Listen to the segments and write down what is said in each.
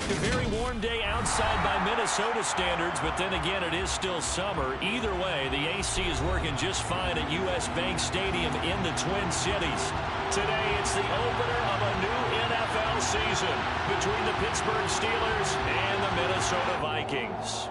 A very warm day outside by Minnesota standards, but then again, it is still summer. Either way, the AC is working just fine at U.S. Bank Stadium in the Twin Cities. Today, it's the opener of a new NFL season between the Pittsburgh Steelers and the Minnesota Vikings.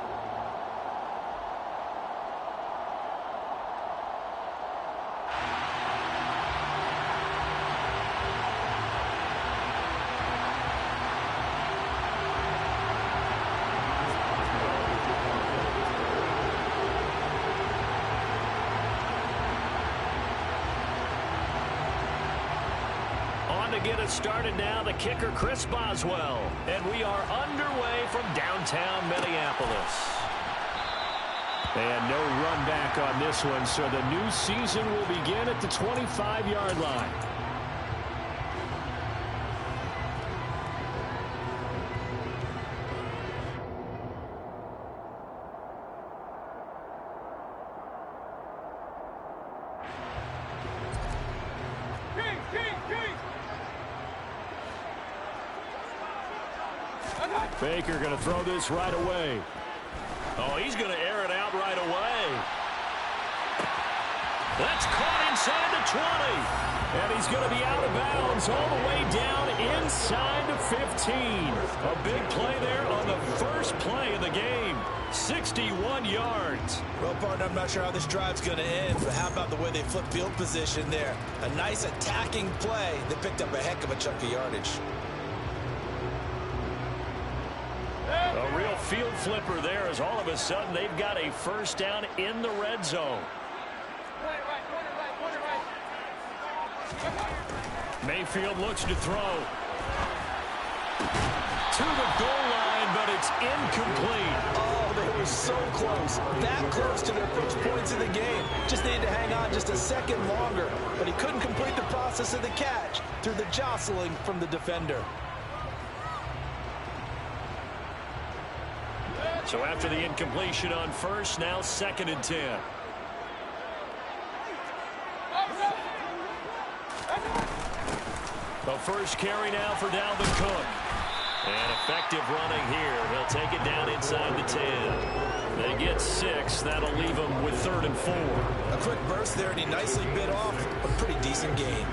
To get us started now, the kicker Chris Boswell, and we are underway from downtown Minneapolis. And no run back on this one, so the new season will begin at the 25-yard line. Baker going to throw this right away. Oh, he's going to air it out right away. That's caught inside the 20. And he's going to be out of bounds all the way down inside the 15. A big play there on the first play of the game. 61 yards. Well, partner, I'm not sure how this drive's going to end, but how about the way they flipped field position there? A nice attacking play that picked up a heck of a chunk of yardage. A real field flipper there as all of a sudden they've got a first down in the red zone. Mayfield looks to throw. To the goal line, but it's incomplete. Oh, they were so close. That close to their first points in the game. Just needed to hang on just a second longer, but he couldn't complete the process of the catch through the jostling from the defender. So after the incompletion on first, now 2nd and 10. The first carry now for Dalvin Cook. And effective running here. He'll take it down inside the 10. They get 6. That'll leave them with 3rd and 4. A quick burst there, and he nicely bit off a pretty decent gain.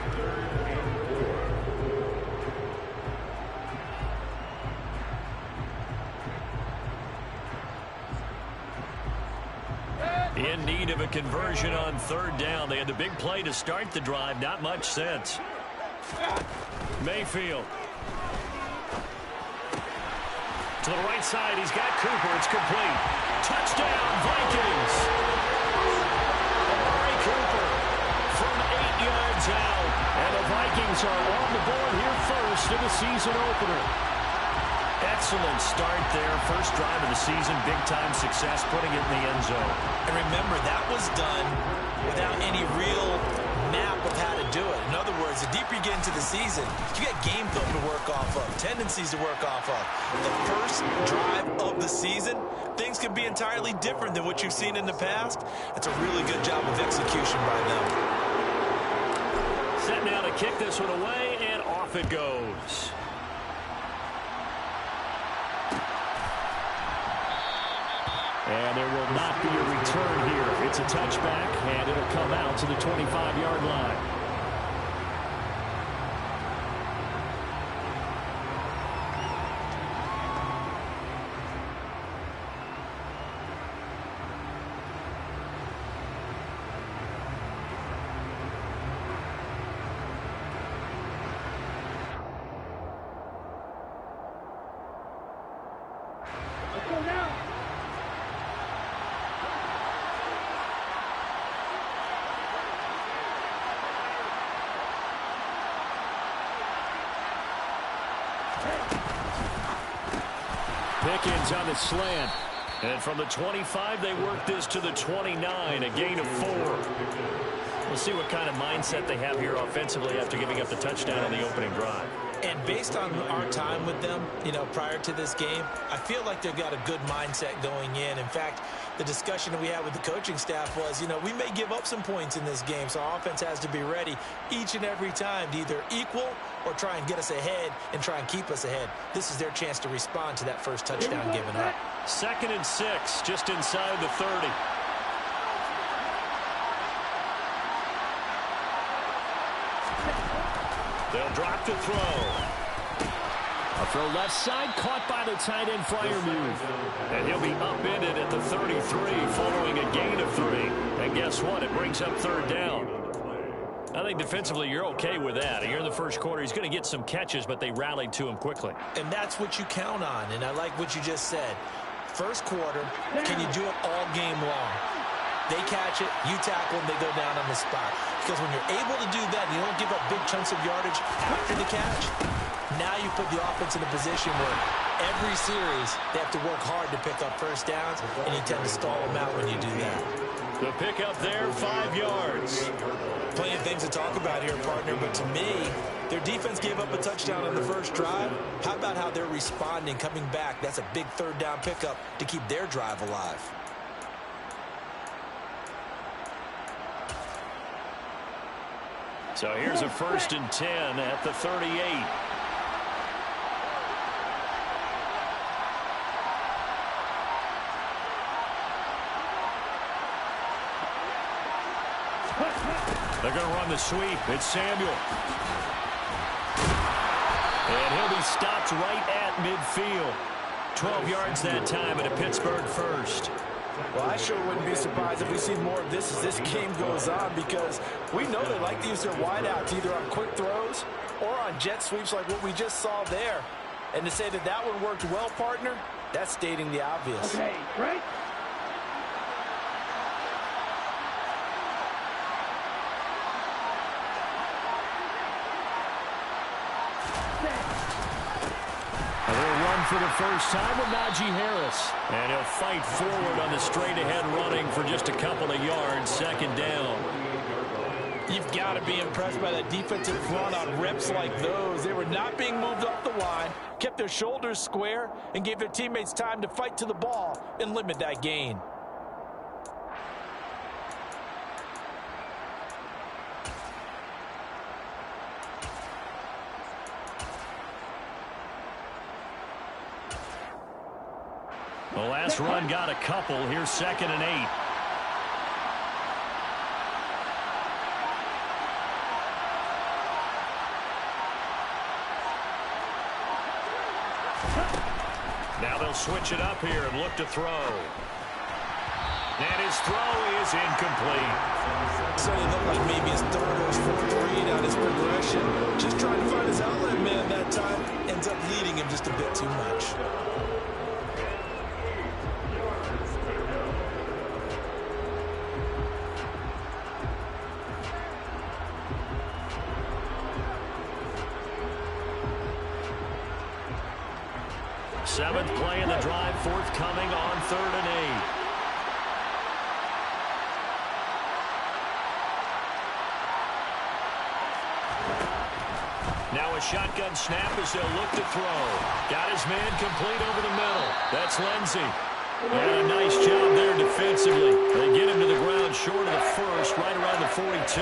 In need of a conversion on 3rd down. They had the big play to start the drive. Not much sense. Mayfield. To the right side. He's got Cooper. It's complete. Touchdown, Vikings. Amari Cooper from 8 yards out. And the Vikings are on the board here first in the season opener. Excellent start there. First drive of the season. Big-time success putting it in the end zone. And remember, that was done without any real map of how to do it. In other words, the deeper you get into the season, you got game film to work off of, tendencies to work off of. The first drive of the season, things can be entirely different than what you've seen in the past. It's a really good job of execution by them. Set now to kick this one away, and off it goes. And there will not be a return here. It's a touchback, and it'll come out to the 25-yard line. Let's go now. Pickens on the slant. And from the 25, they work this to the 29, a gain of 4. We'll see what kind of mindset they have here offensively after giving up the touchdown on the opening drive. And based on our time with them, prior to this game, I feel like they've got a good mindset going in. In fact, the discussion that we had with the coaching staff was, we may give up some points in this game, so our offense has to be ready each and every time to either equal or try and get us ahead and try and keep us ahead. This is their chance to respond to that first touchdown given up. 2nd and 6, just inside the 30. They'll drop to throw. A throw left side, caught by the tight end flyer move. And he'll be upended at the 33 following a gain of 3. And guess what? It brings up 3rd down. I think defensively you're okay with that. Here in the first quarter, he's going to get some catches, but they rallied to him quickly. And that's what you count on, and I like what you just said. First quarter, can you do it all game long? They catch it, you tackle them, they go down on the spot. Because when you're able to do that, and you don't give up big chunks of yardage after the catch, now you put the offense in a position where every series they have to work hard to pick up first downs, and you tend to stall them out when you do that. The pickup there, 5 yards. Plenty of things to talk about here, partner, but to me, their defense gave up a touchdown on the first drive. How about how they're responding, coming back? That's a big 3rd down pickup to keep their drive alive. So here's a 1st and 10 at the 38. They're going to run the sweep. It's Samuel. And he'll be stopped right at midfield. 12 yards that time and a Pittsburgh first. Well, I sure wouldn't be surprised if we see more of this as this game goes on, because we know they like to use their wideouts either on quick throws or on jet sweeps like what we just saw there. And to say that that one worked well, partner, that's stating the obvious. Okay, right? For the first time with Najee Harris. And he'll fight forward on the straight-ahead running for just a couple of yards. 2nd down. You've got to be impressed by that defensive front on reps like those. They were not being moved up the line, kept their shoulders square, and gave their teammates time to fight to the ball and limit that gain. The last run got a couple. Here's 2nd and 8. Now they'll switch it up here and look to throw. And his throw is incomplete. So it looked like maybe his 3rd or his 4th read on his progression. Just trying to find his outlet man that time. Ends up leading him just a bit too much. Seventh play in the drive, forthcoming on 3rd and 8. Now a shotgun snap as they'll look to throw. Got his man complete over the middle. That's Lindsey. And a nice job there defensively. They get him to the ground short of the first, right around the 42.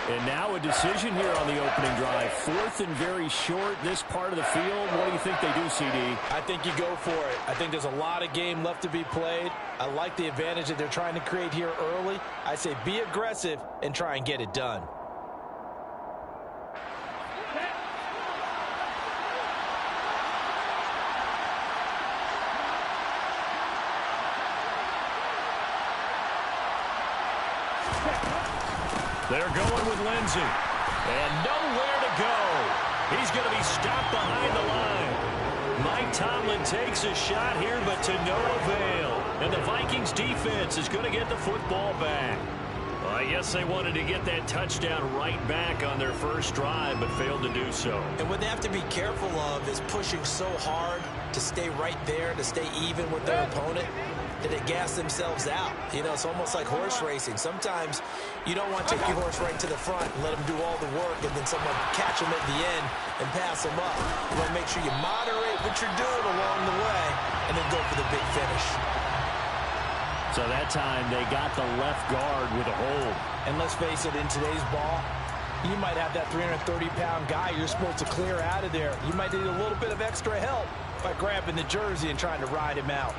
And now a decision here on the opening drive. 4th and very short, this part of the field. What do you think they do, CD? I think you go for it. I think there's a lot of game left to be played. I like the advantage that they're trying to create here early. I say be aggressive and try and get it done. They're going with Lindsey. And nowhere to go. He's going to be stopped behind the line. Mike Tomlin takes a shot here, but to no avail. And the Vikings defense is going to get the football back. Well, I guess they wanted to get that touchdown right back on their first drive, but failed to do so. And what they have to be careful of is pushing so hard to stay right there, to stay even with their opponent, that they gas themselves out. You know, it's almost like horse racing. Sometimes you don't want to take your horse right to the front and let them do all the work, and then someone catch them at the end and pass them up. You want to make sure you moderate what you're doing along the way and then go for the big finish. So that time they got the left guard with a hold. And let's face it, in today's ball, You might have that 330-pound guy you're supposed to clear out of there. You might need a little bit of extra help by grabbing the jersey and trying to ride him out.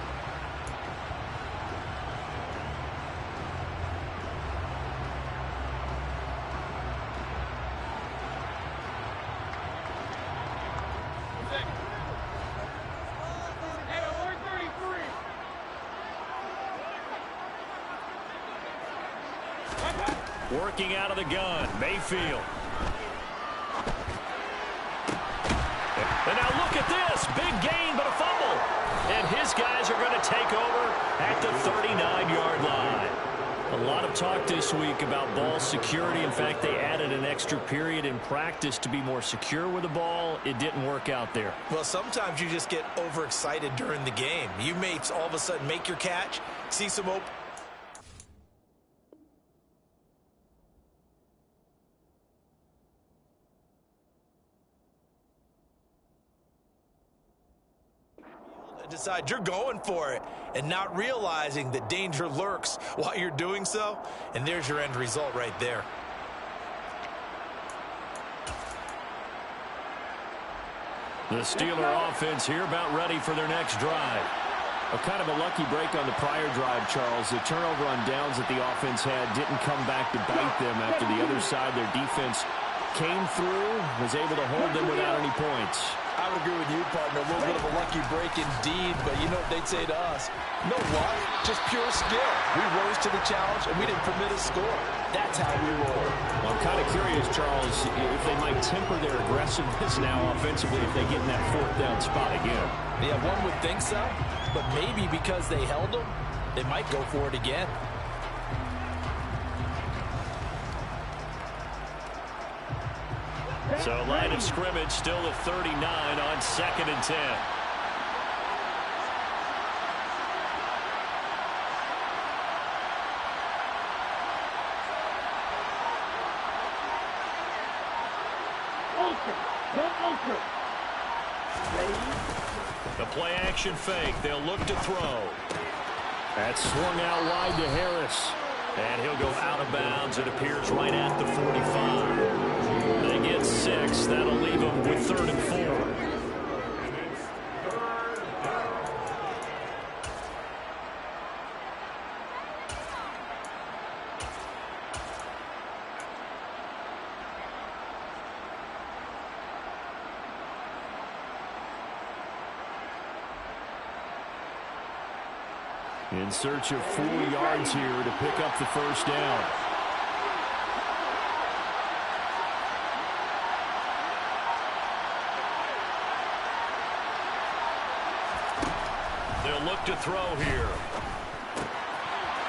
Working out of the gun, Mayfield. And now look at this. Big gain, but a fumble. And his guys are going to take over at the 39-yard line. A lot of talk this week about ball security. In fact, they added an extra period in practice to be more secure with the ball. It didn't work out there. Well, sometimes you just get overexcited during the game. You may all of a sudden make your catch, see some open. Decide you're going for it and not realizing that danger lurks while you're doing so, and there's your end result right there. The Steeler offense here about ready for their next drive. A kind of a lucky break on the prior drive, Charles. The turnover on downs that the offense had didn't come back to bite them after the other side. Their defense came through, was able to hold them without any points. I would agree with you, partner. A little bit of a lucky break indeed, but you know what they'd say to us? No luck, just pure skill. We rose to the challenge, and we didn't permit a score. That's how we roll. Well, I'm kind of curious, Charles, if they might temper their aggressiveness now offensively if they get in that fourth down spot again. Yeah, one would think so, but maybe because they held them, they might go for it again. So line of scrimmage still at 39 on 2nd and 10. The play action fake. They'll look to throw. That's swung out wide to Harris. And he'll go out of bounds. It appears right at the 45. They get 6. That'll leave them with 3rd and 4. In search of 4 yards here to pick up the first down. They'll look to throw here.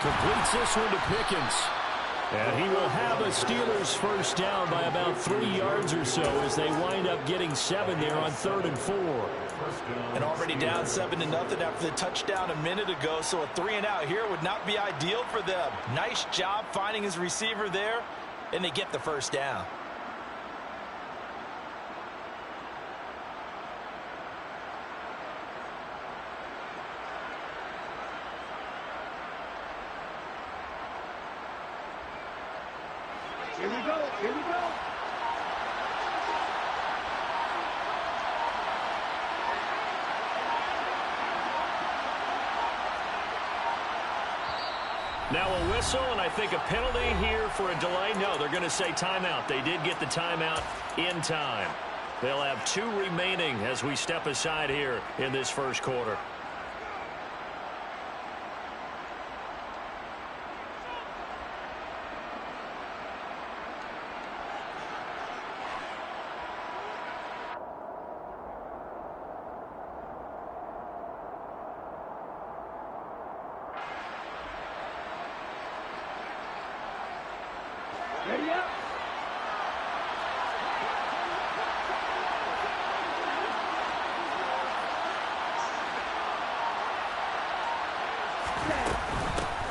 Completes this one to Pickens. And he will have a Steelers first down by about 3 yards or so as they wind up getting 7 there on 3rd and 4. And already down 7-0 after the touchdown a minute ago, so a 3-and-out here would not be ideal for them. Nice job finding his receiver there, and they get the first down. Here we go. Here we go. Now a whistle, and I think a penalty here for a delay. No, they're going to say timeout. They did get the timeout in time. They'll have 2 remaining as we step aside here in this first quarter. Ready up.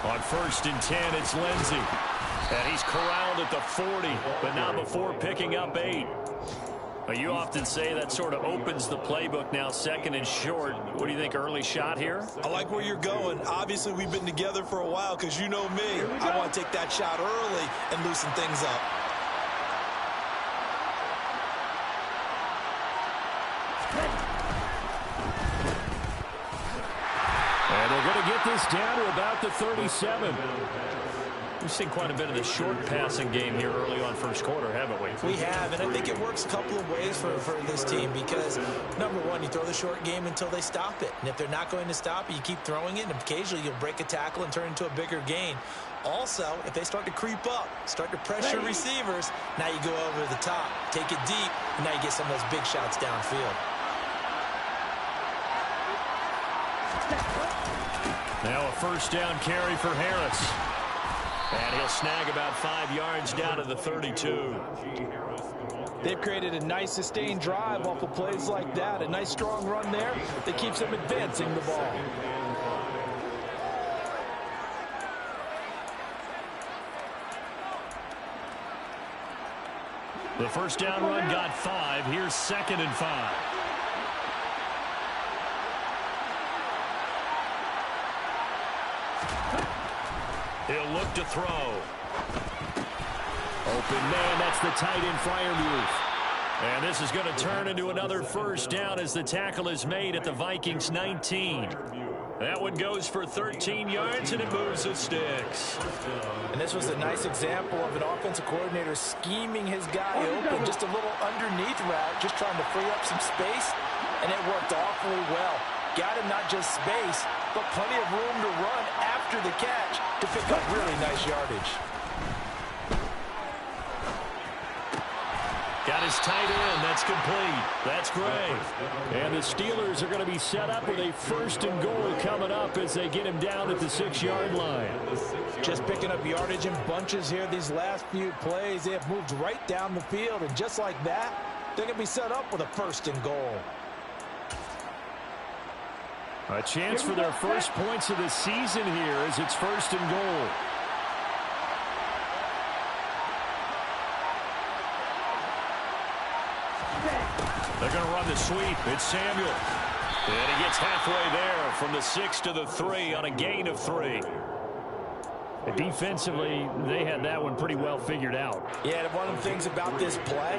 On 1st and 10, it's Lindsey. And he's corralled at the 40, but not before picking up 8. You often say that sort of opens the playbook now, 2nd and short. What do you think, early shot here? I like where you're going. Obviously, we've been together for a while because you know me. I want to take that shot early and loosen things up. this down to about the 37. We've seen quite a bit of the short passing game here early on first quarter, haven't we? We have, and I think it works a couple of ways for this team because, number one, you throw the short game until they stop it. And if they're not going to stop it, you keep throwing it, and occasionally you'll break a tackle and turn into a bigger gain. Also, if they start to creep up, start to pressure receivers, now you go over the top, take it deep, and now you get some of those big shots downfield. Now a first down carry for Harris. And he'll snag about 5 yards down to the 32. They've created a nice sustained drive off of plays like that. A nice strong run there that keeps them advancing the ball. The first down run got 5. Here's 2nd and 5. He'll look to throw. Open man, that's the tight end Freiermuth. And this is going to turn into another first down as the tackle is made at the Vikings 19. That one goes for 13 yards, and it moves the sticks. And this was a nice example of an offensive coordinator scheming his guy open. Just a little underneath route, just trying to free up some space, and it worked awfully well. Got him not just space, but plenty of room to run after the catch to pick up really nice yardage. Got his tight end. That's complete. That's great. And the Steelers are going to be set up with a 1st and goal coming up as they get him down at the 6-yard line. Just picking up yardage in bunches here these last few plays. They have moved right down the field, and just like that, they're going to be set up with a 1st and goal. A chance for their first points of the season here as it's 1st and goal. They're going to run the sweep. It's Samuel. And he gets halfway there from the 6 to the 3 on a gain of 3. Defensively, they had that one pretty well figured out. Yeah, and one of the things about this play,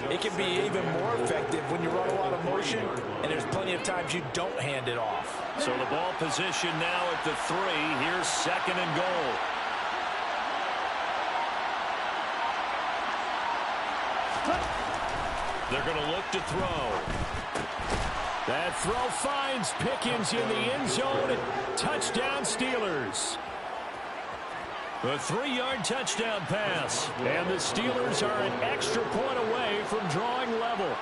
it can be even more effective when you run a lot of motion, and there's plenty of times you don't hand it off. So the ball position now at the 3. Here's 2nd and goal. They're going to look to throw. That throw finds Pickens in the end zone. Touchdown Steelers. A 3-yard touchdown pass. And the Steelers are an extra point away from drawing level.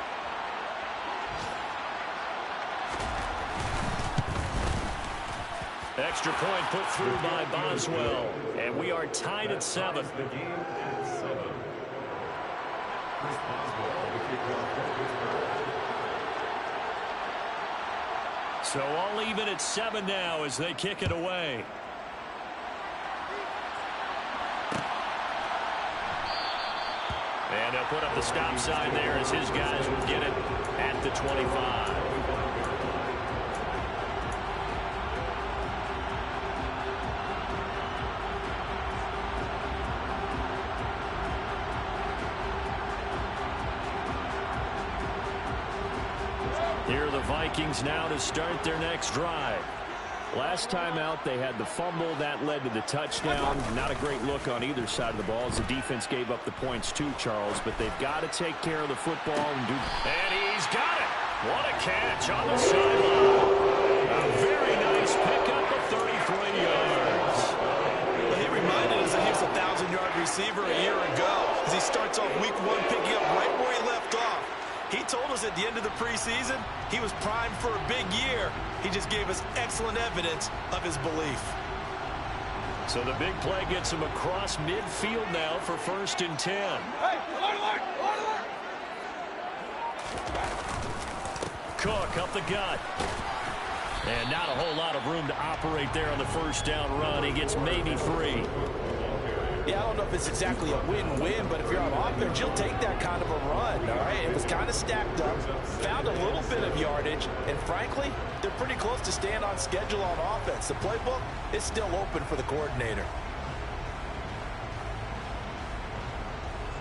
Extra point put through by Boswell. And we are tied at 7. So all even at 7 now as they kick it away. And they'll put up the stop sign there as his guys will get it at the 25. Here are the Vikings now to start their next drive. Last time out, they had the fumble. That led to the touchdown. Not a great look on either side of the ball as the defense gave up the points too, Charles. But they've got to take care of the football and do. And he's got it. What a catch on the sideline. A very nice pickup of 33 yards. Well, he reminded us that he was a 1,000-yard receiver a year ago as he starts off week 1 picking up right where he left off. He told us at the end of the preseason he was primed for a big year. He just gave us excellent evidence of his belief. So the big play gets him across midfield now for 1st and 10. Hey, alert. Cook up the gut. And not a whole lot of room to operate there on the first down run. He gets maybe 3. Yeah, I don't know if it's exactly a win-win, but if you're on offense, you'll take that kind of a run, all right? It was kind of stacked up, found a little bit of yardage, and frankly, they're pretty close to staying on schedule on offense. The playbook is still open for the coordinator.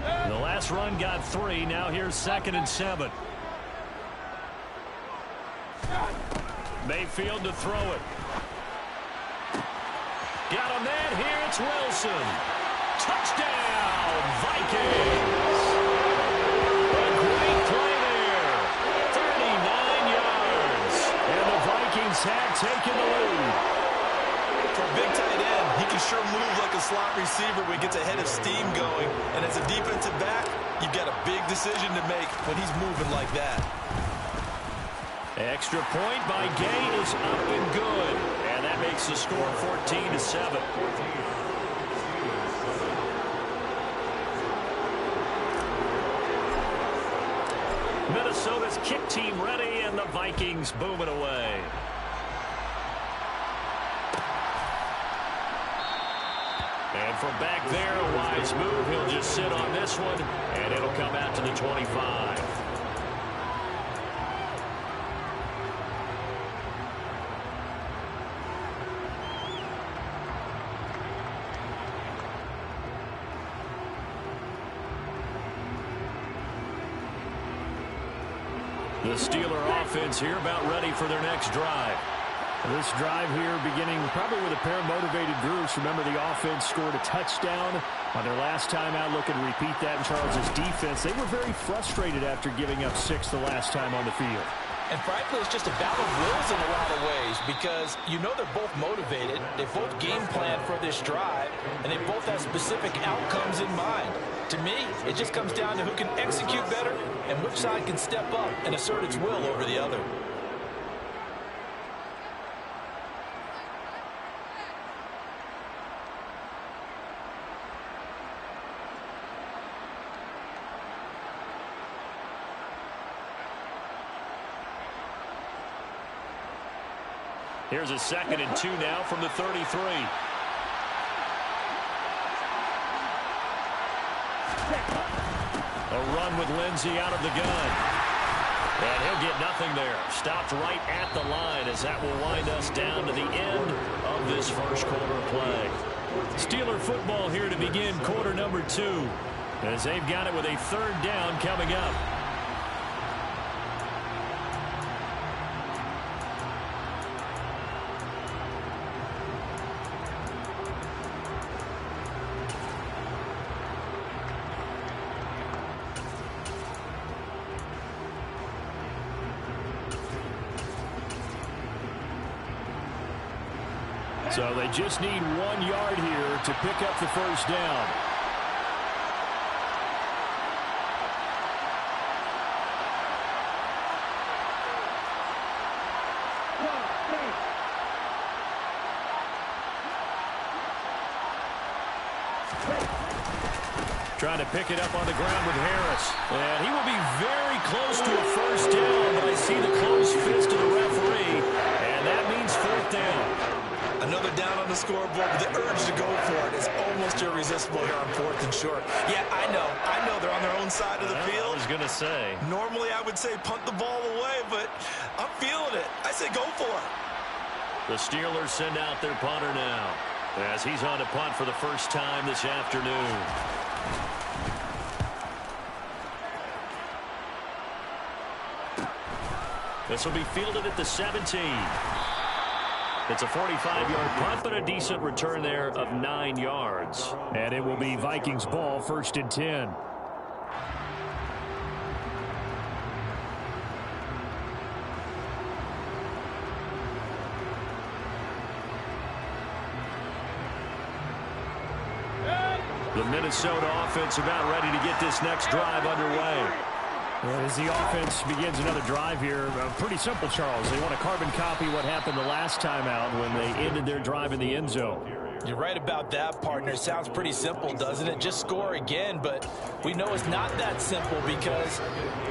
The last run got 3. Now here's 2nd and 7. Mayfield to throw it. Got him then. Here it's Wilson. Touchdown, Vikings. A great play there. 39 yards. And the Vikings have taken the lead. For a big tight end, he can sure move like a slot receiver when he gets a head of steam going. And as a defensive back, you've got a big decision to make when he's moving like that. Extra point by Gay is up and good. And that makes the score 14-7. Minnesota's kick team ready, and the Vikings booming away. And from back there, a wise move. He'll just sit on this one, and it'll come out to the 25. The Steeler offense here about ready for their next drive. This drive here beginning probably with a pair of motivated groups. Remember, the offense scored a touchdown on their last time out. Looking to repeat that in Charles's defense. They were very frustrated after giving up 6 the last time on the field. And frankly, it's just a battle of wills in a lot of ways because you know they're both motivated. They both game plan for this drive, and they both have specific outcomes in mind. To me, it just comes down to who can execute better and which side can step up and assert its will over the other. Here's a 2nd and 2 now from the 33. A run with Lindsey out of the gun. And he'll get nothing there. Stopped right at the line as that will wind us down to the end of this first quarter play. Steeler football here to begin quarter number 2 as they've got it with a 3rd down coming up. So they just need 1 yard here to pick up the first down. Trying to pick it up on the ground with Harris. And he will be very close to a first down, but I see the closed fist of the referee, and that means 4th down. Another down on the scoreboard, but the urge to go for it is almost irresistible here on 4th and short. Yeah, I know they're on their own side of the field. I was going to say. Normally I would say punt the ball away, but I'm feeling it. I say go for it. The Steelers send out their punter now as he's on to punt for the first time this afternoon. This will be fielded at the 17. It's a 45-yard punt, but a decent return there of 9 yards. And it will be Vikings ball, 1st and 10. The Minnesota offense about ready to get this next drive underway. As the offense begins another drive here, pretty simple, Charles. They want to carbon copy what happened the last time out when they ended their drive in the end zone. You're right about that, partner. Sounds pretty simple, doesn't it? Just score again, but we know it's not that simple because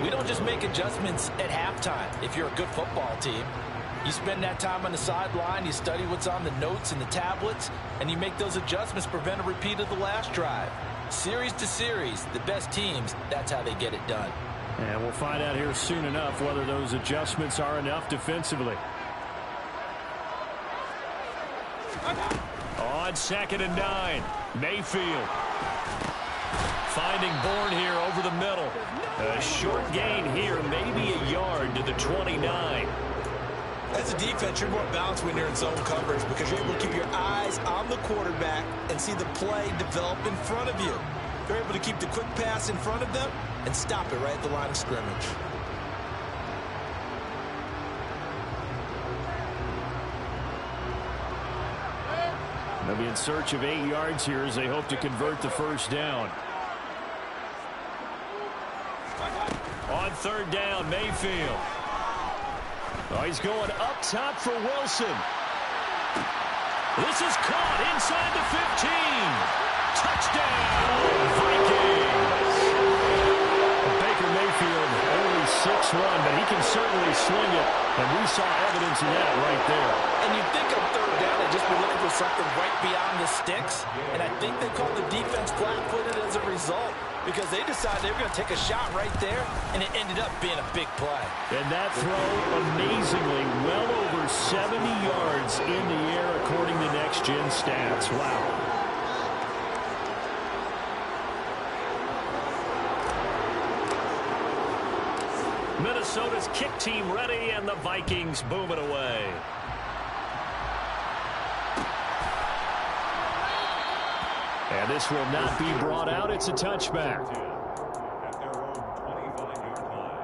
we don't just make adjustments at halftime if you're a good football team. You spend that time on the sideline, you study what's on the notes and the tablets, and you make those adjustments to prevent a repeat of the last drive. Series to series, the best teams, that's how they get it done. And we'll find out here soon enough whether those adjustments are enough defensively. On 2nd and 9, Mayfield. Finding Bourne here over the middle. A short gain here, maybe a yard to the 29. As a defense, you're more balanced when you're in zone coverage because you're able to keep your eyes on the quarterback and see the play develop in front of you. You're able to keep the quick pass in front of them and stop it right at the line of scrimmage. They'll be in search of 8 yards here as they hope to convert the first down. On third down, Mayfield. Oh, he's going up top for Wilson. This is caught inside the 15. Touchdown, Vikings. Baker Mayfield only 6'1", but he can certainly swing it, and we saw evidence of that right there. And you think on third down, they'd just be looking for something right beyond the sticks, and I think they called the defense flat-footed as a result because they decided they were going to take a shot right there, and it ended up being a big play. And that throw, amazingly, well over 70 yards in the air according to Next Gen Stats. Wow. Minnesota's kick team ready, and the Vikings boom it away. And this will not be brought out. It's a touchback. At their own 25-yard line.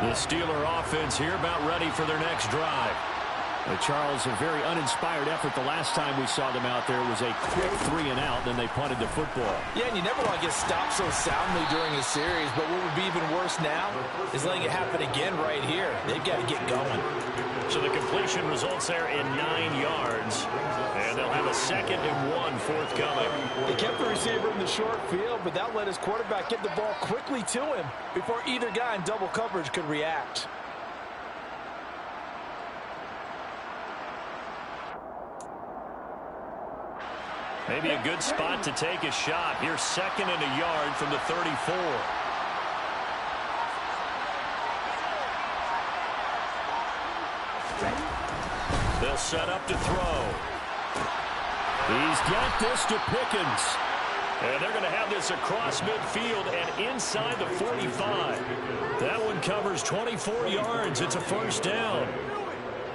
The Steeler offense here about ready for their next drive. Charles, a very uninspired effort the last time we saw them out there. It was a quick 3-and-out, then they punted the football. Yeah, and you never want to get stopped so soundly during a series, but what would be even worse now is letting it happen again right here. They've got to get going. So the completion results there in 9 yards, and they'll have a 2nd and 1 forthcoming. They kept the receiver in the short field, but that let his quarterback get the ball quickly to him before either guy in double coverage could react. Maybe a good spot to take a shot. Here's 2nd and a yard from the 34. They'll set up to throw. He's got this to Pickens. And they're going to have this across midfield and inside the 45. That one covers 24 yards. It's a first down.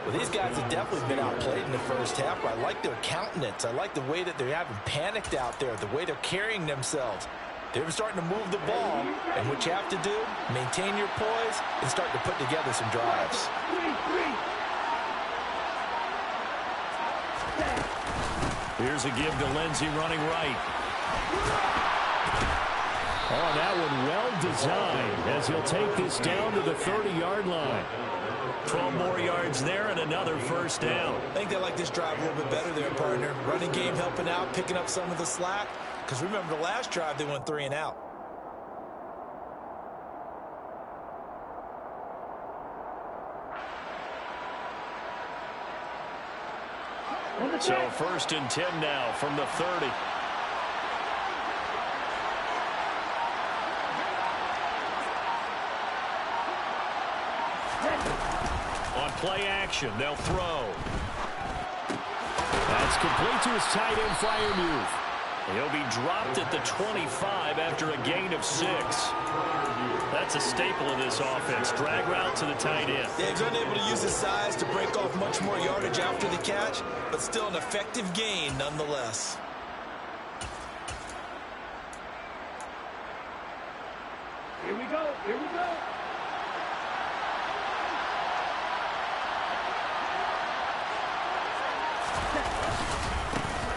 Well, these guys have definitely been outplayed in the first half, but I like their countenance. I like the way that they haven't panicked out there, the way they're carrying themselves. They're starting to move the ball, and what you have to do, maintain your poise and start to put together some drives. Here's a give to Lindsey running right. Oh, that one well designed as he'll take this down to the 30-yard line. 12 more yards there and another first down. I think they like this drive a little bit better there, partner. Running game helping out, picking up some of the slack. Because remember, the last drive, they went 3-and-out. So 1st and 10 now from the 30. On play action, they'll throw. That's complete to his tight end Freiermuth. He'll be dropped at the 25 after a gain of 6. That's a staple of this offense. Drag route to the tight end. Yeah, he's unable to use his size to break off much more yardage after the catch, but still an effective gain nonetheless. Here we go. Here we go.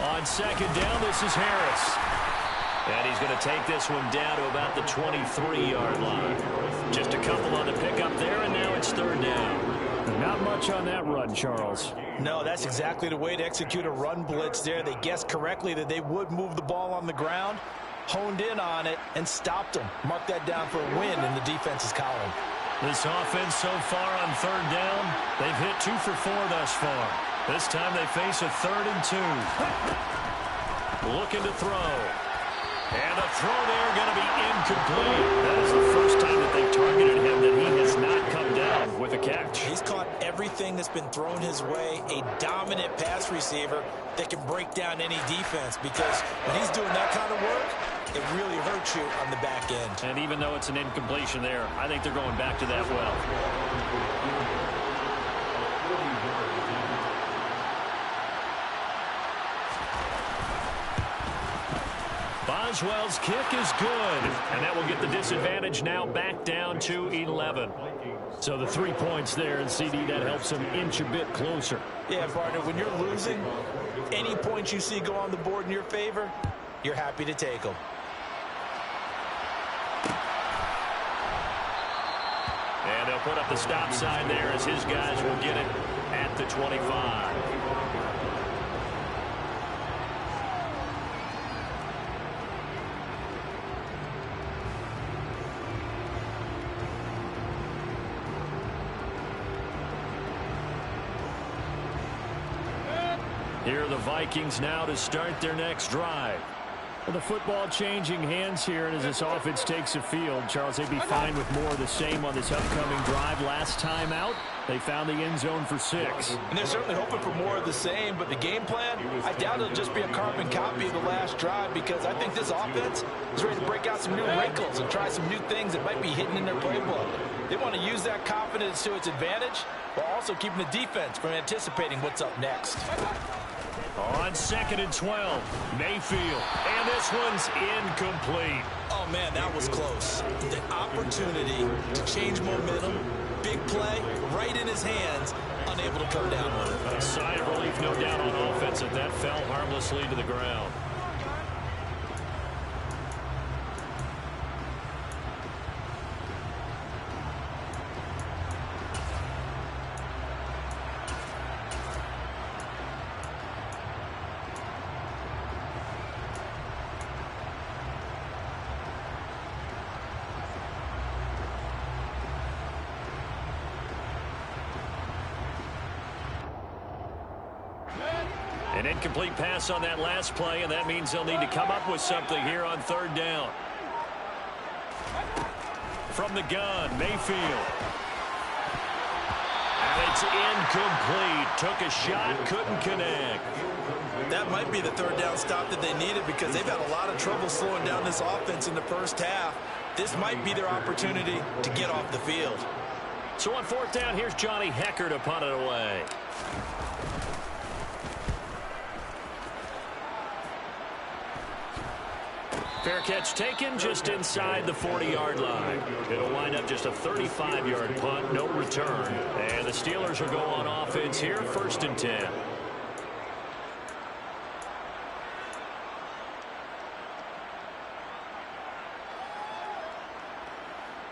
On 2nd down, this is Harris. And he's going to take this one down to about the 23-yard line. Just a couple on the pickup there, and now it's 3rd down. Not much on that run, Charles. No, that's exactly the way to execute a run blitz there. They guessed correctly that they would move the ball on the ground, honed in on it, and stopped them. Mark that down for a win in the defense's column. This offense so far on 3rd down, they've hit 2 for 4 thus far. This time they face a 3rd and 2. Looking to throw. And a throw there going to be incomplete. That is the first time that they've targeted him that he has not come down with a catch. He's caught everything that's been thrown his way. A dominant pass receiver that can break down any defense, because when he's doing that kind of work, it really hurts you on the back end. And even though it's an incompletion there, I think they're going back to that well. Boswell's kick is good, and that will get the disadvantage now back down to 11. So the 3 points there, and CD, that helps them inch a bit closer. Yeah, partner, when you're losing, any points you see go on the board in your favor, you're happy to take them. And they'll put up the stop sign there as his guys will get it at the 25. Here are the Vikings now to start their next drive. Well, the football changing hands here, and as this offense takes the field, Charles, they'd be fine with more of the same on this upcoming drive. Last time out, they found the end zone for 6. And they're certainly hoping for more of the same, but the game plan, I doubt it'll just be a carbon copy of the last drive, because I think this offense is ready to break out some new wrinkles and try some new things that might be hidden in their playbook. They want to use that confidence to its advantage while also keeping the defense from anticipating what's up next. On 2nd and 12, Mayfield, and this one's incomplete. Oh, man, that was close. The opportunity to change momentum, big play, right in his hands, unable to come down with it. A sigh of relief, no doubt, on offense, that that fell harmlessly to the ground. An incomplete pass on that last play, and that means they'll need to come up with something here on 3rd down. From the gun, Mayfield. And it's incomplete. Took a shot, couldn't connect. That might be the 3rd down stop that they needed, because they've had a lot of trouble slowing down this offense in the first half. This might be their opportunity to get off the field. So on 4th down, here's Johnny Hecker to punt it away. Fair catch taken just inside the 40-yard line. It'll wind up just a 35-yard punt, no return. And the Steelers will go on offense here, 1st and 10.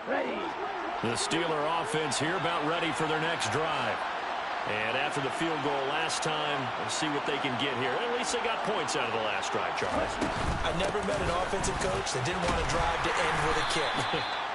Ready. The Steeler offense here about ready for their next drive. And after the field goal last time, let's see what they can get here. At least they got points out of the last drive, Charles. I never met an offensive coach that didn't want to drive to end with a kick.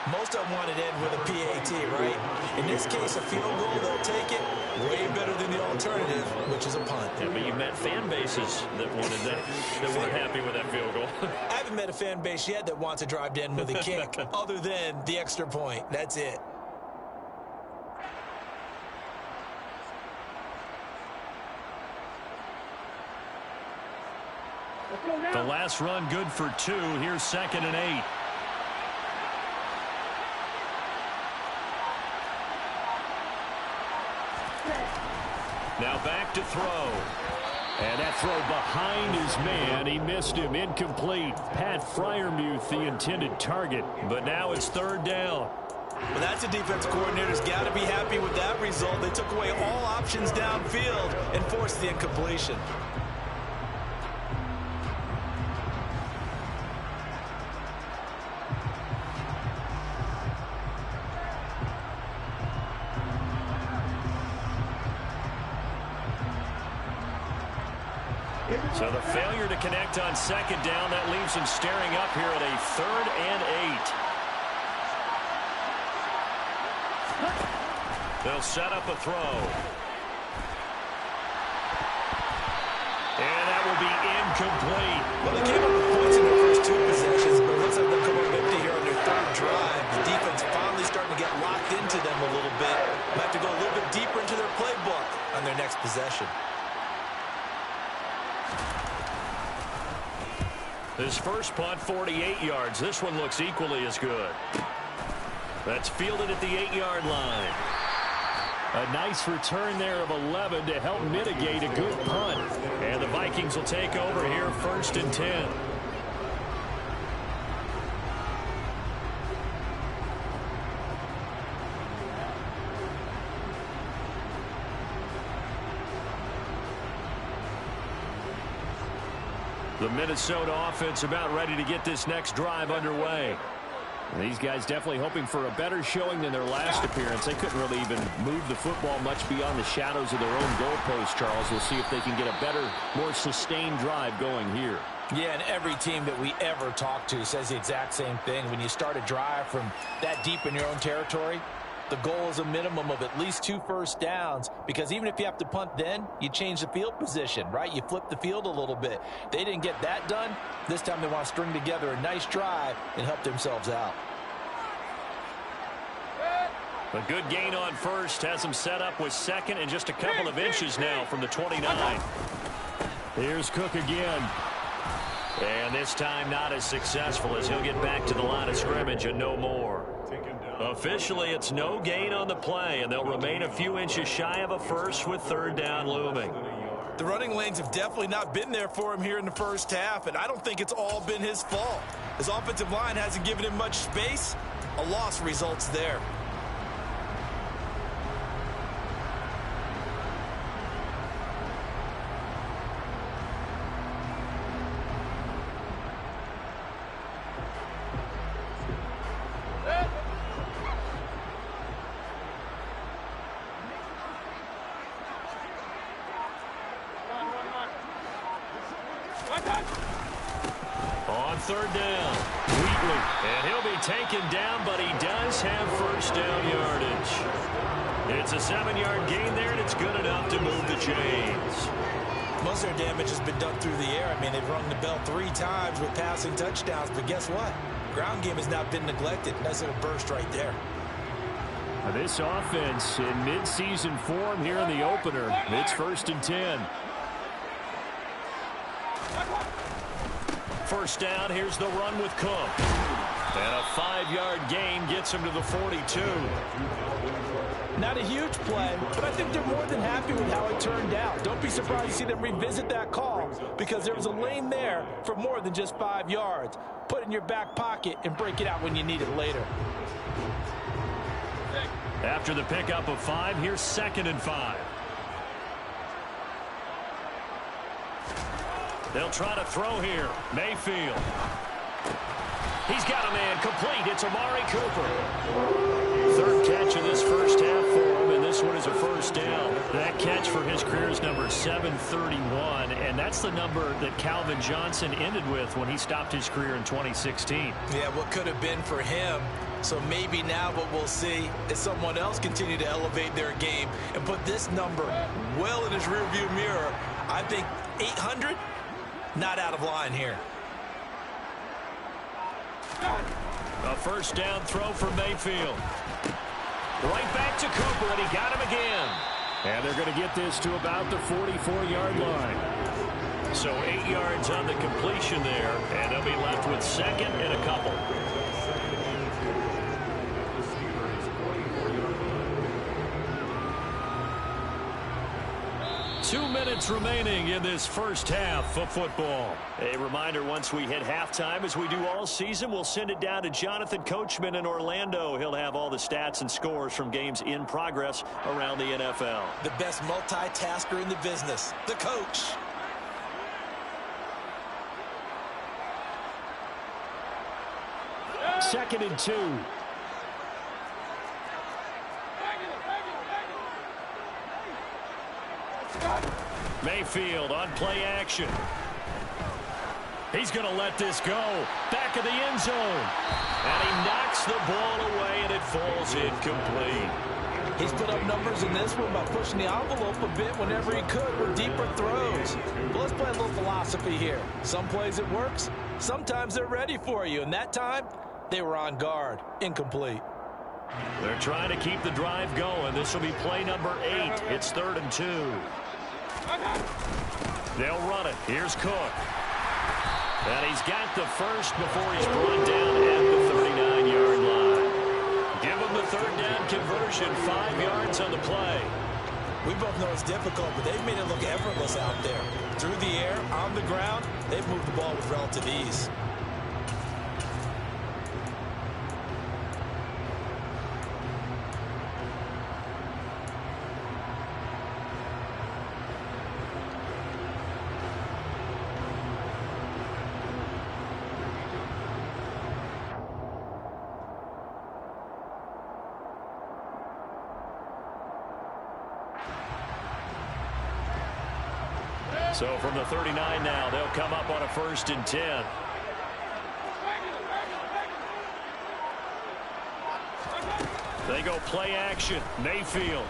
Most of them wanted to end with a PAT, right? In this case, a field goal, they'll take it. Way better than the alternative, which is a punt. Yeah, but you met fan bases that wanted that, that weren't happy with that field goal. I haven't met a fan base yet that wants to drive to end with a kick, other than the extra point. That's it. The last run good for 2. Here's 2nd and 8. Now back to throw. And that throw behind his man. He missed him. Incomplete. Pat Freiermuth, the intended target. But now it's 3rd down. Well, that's a defense coordinator's got to be happy with that result. They took away all options downfield and forced the incompletion. So the failure to connect on 2nd down, that leaves him staring up here at a 3rd and 8. They'll set up a throw. incomplete. Well, they came up with points in their first 2 possessions, but it looks like they'll come up empty here on their 3rd drive. The defense finally starting to get locked into them a little bit. Might have to go a little bit deeper into their playbook on their next possession. His first punt, 48 yards. This one looks equally as good. That's fielded at the 8-yard line. A nice return there of 11 to help mitigate a good punt. And the Vikings will take over here 1st and 10. The Minnesota offense about ready to get this next drive underway. And these guys definitely hoping for a better showing than their last appearance. They couldn't really even move the football much beyond the shadows of their own goalpost, Charles. We'll see if they can get a better, more sustained drive going here. Yeah, and every team that we ever talk to says the exact same thing. When you start a drive from that deep in your own territory, the goal is a minimum of at least 2 first downs, because even if you have to punt then, you change the field position, right? You flip the field a little bit. They didn't get that done. This time they want to string together a nice drive and help themselves out. A good gain on first has them set up with 2nd and just a couple of inches now from the 29. Here's Cook again. And this time not as successful, as he'll get back to the line of scrimmage and no more. Officially, it's no gain on the play, and they'll remain a few inches shy of a first with 3rd down looming. The running lanes have definitely not been there for him here in the first half, and I don't think it's all been his fault. His offensive line hasn't given him much space. A loss results there. On 3rd down, Wheatley, and he'll be taken down, but he does have 1st down yardage. It's a 7-yard gain there, and it's good enough to move the chains. Most of their damage has been done through the air. I mean, they've rung the bell 3 times with passing touchdowns, but guess what? Ground game has not been neglected. Nice little burst right there. This offense in mid-season form here in the opener. It's 1st and 10. 1st down, here's the run with Cook. And a 5-yard gain gets him to the 42. Not a huge play, but I think they're more than happy with how it turned out. Don't be surprised to see them revisit that call, because there was a lane there for more than just 5 yards. Put it in your back pocket and break it out when you need it later. After the pickup of 5, here's 2nd and 5. They'll try to throw here. Mayfield. He's got a man complete. It's Amari Cooper. 3rd catch of this first half for him, and this one is a 1st down. That catch for his career is number 731, and that's the number that Calvin Johnson ended with when he stopped his career in 2016. Yeah, what could have been for him. So maybe now what we'll see is someone else continue to elevate their game and put this number well in his rearview mirror. I think 800, not out of line here. A 1st down throw for Mayfield. Right back to Cooper, and he got him again. And they're going to get this to about the 44-yard line. So 8 yards on the completion there, and they'll be left with 2nd and a couple. 2 minutes remaining in this first half of football. A reminder, once we hit halftime, as we do all season, we'll send it down to Jonathan Coachman in Orlando. He'll have all the stats and scores from games in progress around the NFL. The best multitasker in the business, the coach. Second and 2. Mayfield on play action. He's going to let this go. Back of the end zone. And he knocks the ball away, and it falls incomplete. He's put up numbers in this one by pushing the envelope a bit whenever he could with deeper throws. yards. But let's play a little philosophy here. Some plays it works, sometimes they're ready for you, and that time they were on guard. Incomplete. They're trying to keep the drive going. This will be play number 8. It's 3rd and 2. They'll run it. Here's Cook. And he's got the first before he's brought down at the 39-yard line. Give him the 3rd down conversion, 5 yards on the play. We both know it's difficult, but they've made it look effortless out there. Through the air, on the ground, they've moved the ball with relative ease. So from the 39 now, they'll come up on a 1st and 10. They go play action. Mayfield.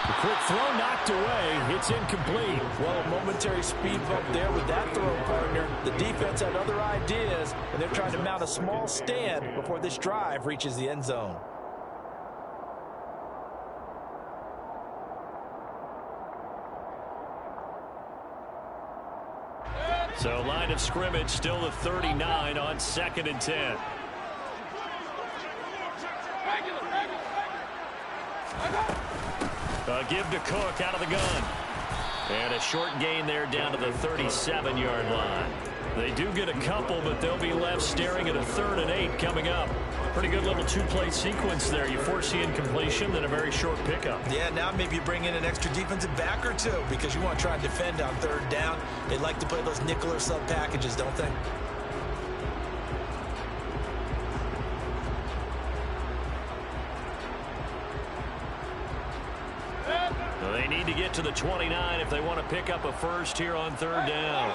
The quick throw knocked away. It's incomplete. Well, a momentary speed bump there with that throw, partner. The defense had other ideas, and they're trying to mount a small stand before this drive reaches the end zone. So line of scrimmage still the 39 on 2nd and 10. Give to Cook out of the gun. And a short gain there down to the 37-yard line. They do get a couple, but they'll be left staring at a 3rd and 8 coming up. Pretty good little 2-play sequence there. You force the incompletion, then a very short pickup. Yeah, now maybe you bring in an extra defensive back or two because you want to try and defend on 3rd down. They like to play those nickel or sub packages, don't they? They need to get to the 29 if they want to pick up a first here on 3rd down.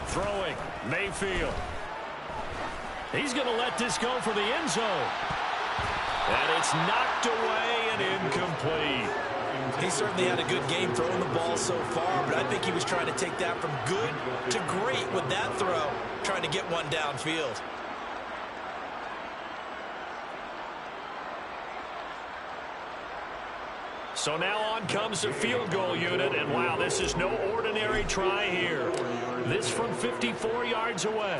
Throwing, Mayfield. He's going to let this go for the end zone. And it's knocked away and incomplete. He certainly had a good game throwing the ball so far, but I think he was trying to take that from good to great with that throw, trying to get one downfield. So now on comes the field goal unit, and wow, this is no ordinary try here. This from 54 yards away.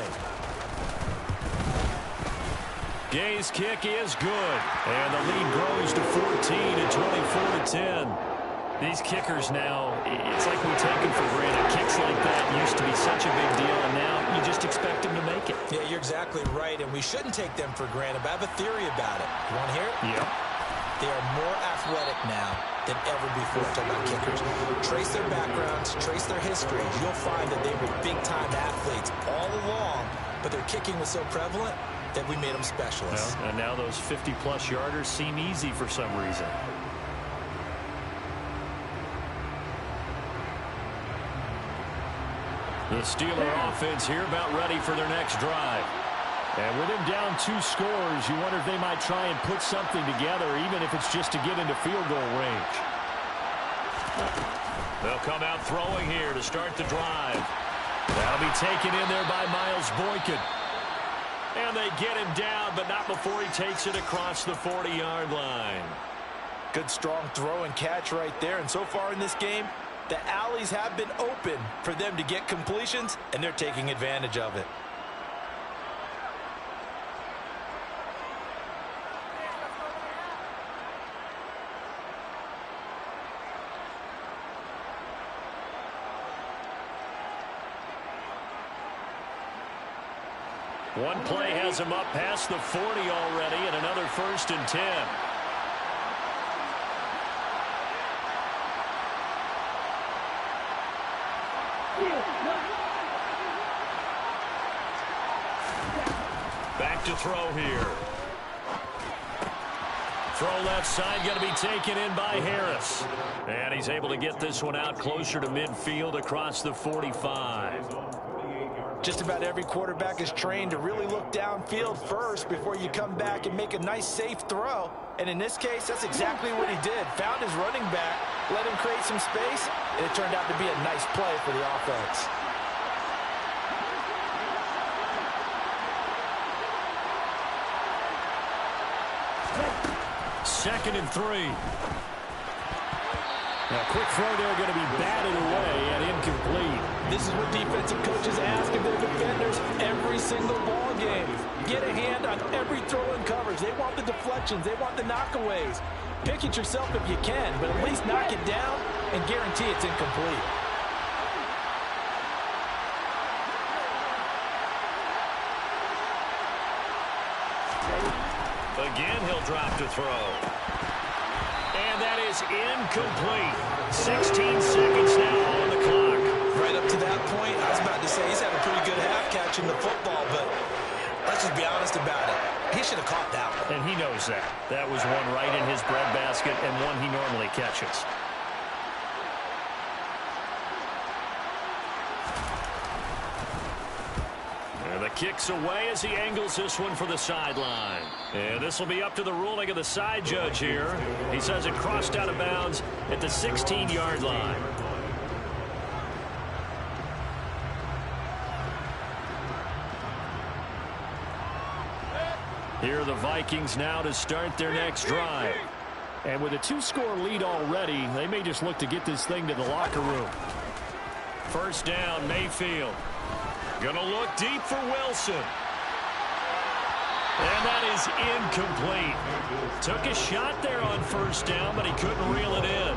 Gay's kick is good, and the lead grows to 14 and 24-10. These kickers now, it's like we take them for granted. Kicks like that used to be such a big deal, and now you just expect them to make it. Yeah, you're exactly right, and we shouldn't take them for granted, but I have a theory about it. You want to hear it? Yep. They are more athletic now than ever before. Talking about kickers. Trace their backgrounds, trace their histories. You'll find that they were big-time athletes all along, but their kicking was so prevalent that we made them specialists. Well, and now those 50-plus yarders seem easy for some reason. The Steeler offense here about ready for their next drive. And with him down 2 scores, you wonder if they might try and put something together, even if it's just to get into field goal range. They'll come out throwing here to start the drive. That'll be taken in there by Miles Boykin. And they get him down, but not before he takes it across the 40-yard line. Good strong throw and catch right there. And so far in this game, the alleys have been open for them to get completions, and they're taking advantage of it. One play has him up past the 40 already, and another 1st and 10. Back to throw here. Throw left side, going to be taken in by Harris. And he's able to get this one out closer to midfield across the 45. Just about every quarterback is trained to really look downfield first before you come back and make a nice, safe throw. And in this case, that's exactly what he did. Found his running back, let him create some space, and it turned out to be a nice play for the offense. Second and 3. Now, quick throw there going to be batted away and incomplete. This is what defensive coaches ask of their defenders every single ball game. Get a hand on every throw and coverage. They want the deflections. They want the knockaways. Pick it yourself if you can, but at least knock it down and guarantee it's incomplete. Again, he'll drop to throw. And that is incomplete. 16 seconds now on the clock. Right up to that point, I was about to say he's had a pretty good half catching the football, but let's just be honest about it. He should have caught that one. And he knows that. That was one right in his breadbasket and one he normally catches. And the kick's away as he angles this one for the sideline. And this will be up to the ruling of the side judge here. He says it crossed out of bounds at the 16-yard line. Here are the Vikings now to start their next drive. And with a 2-score lead already, they may just look to get this thing to the locker room. First down, Mayfield. Gonna look deep for Wilson. And that is incomplete. Took a shot there on first down, but he couldn't reel it in.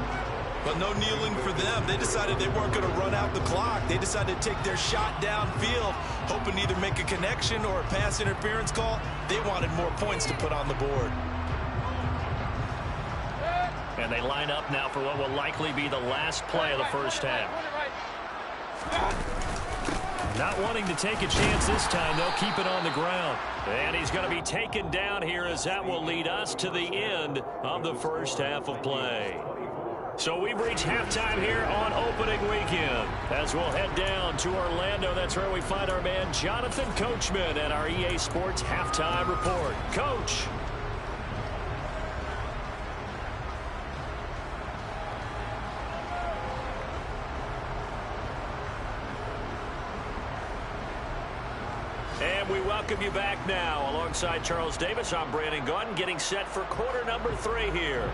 But no kneeling for them. They decided they weren't going to run out the clock. They decided to take their shot downfield, hoping to either make a connection or a pass interference call. They wanted more points to put on the board. And they line up now for what will likely be the last play of the first half. Not wanting to take a chance this time, they'll keep it on the ground. And he's going to be taken down here as that will lead us to the end of the first half of play. So we've reached halftime here on opening weekend. As we'll head down to Orlando, that's where we find our man Jonathan Coachman at our EA Sports Halftime Report. Coach. And we welcome you back now. Alongside Charles Davis, I'm Brandon Gaudin, getting set for quarter number 3 here.